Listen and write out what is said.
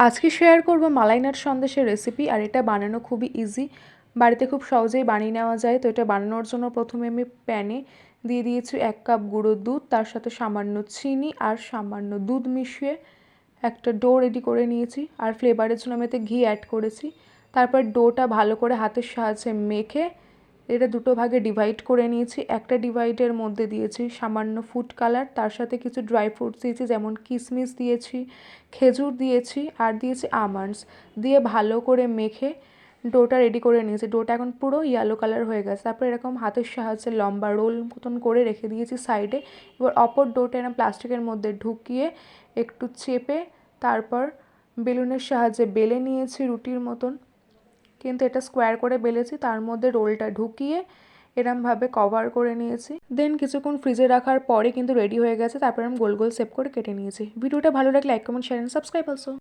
আজকে শেয়ার করব মালাই nut সন্দেশের recipe. আর এটা বানানো খুবই ইজি, বাড়িতে খুব সহজেই বানিয়ে নেওয়া যায়। তো এটা বানানোর জন্য প্রথমে আমি প্যানে দিয়ে দিয়েছি 1 কাপ গুঁড়ো দুধ, তার সাথে সামান্য চিনি আর সামান্য দুধ মিশিয়ে একটা ডো রেডি করে নিয়েছি। আর ফ্লেভারের জন্য আমি এতে ঘি অ্যাড করেছি। তারপর ডোটা ভালো করে হাতের সাহায্যে মেখে এটা দুটো ভাগে ডিভাইড করে নিয়েছি। একটা ডিভাইডের মধ্যে দিয়েছি সামান্য ফুড কালার, তার সাথে কিছু ড্রাই ফ্রুটস দিয়েছি, যেমন কিশমিশ দিয়েছি, খেজুর দিয়েছি আর দিয়েছি আমন্ডস। দিয়ে ভালো করে মেখে ডোটা রেডি করে নিয়েছি। ডোটা এখন পুরো ইয়েলো কালার হয়ে গেছে। তারপর এরকম হাতের সাহায্যে লম্বা রোল মতন করে রেখে দিয়েছি সাইডে। এবার অপর ডোটা এরকম প্লাস্টিকের মধ্যে ঢুকিয়ে একটু চেপে তারপর বেলুনের সাহায্যে বেলে নিয়েছি রুটির মতন, কিন্তু এটা স্কোয়ার করে বেলেছি। তার মধ্যে রোলটা ঢুকিয়ে এরমভাবে কভার করে নিয়েছি। দেন কিছুক্ষণ ফ্রিজে রাখার পরে কিন্তু রেডি হয়ে গেছে। তারপর আমি গোল গোল শেপ করে কেটে নিয়েছি। ভিডিওটা ভালো লাগলে like, comment, share and subscribe also.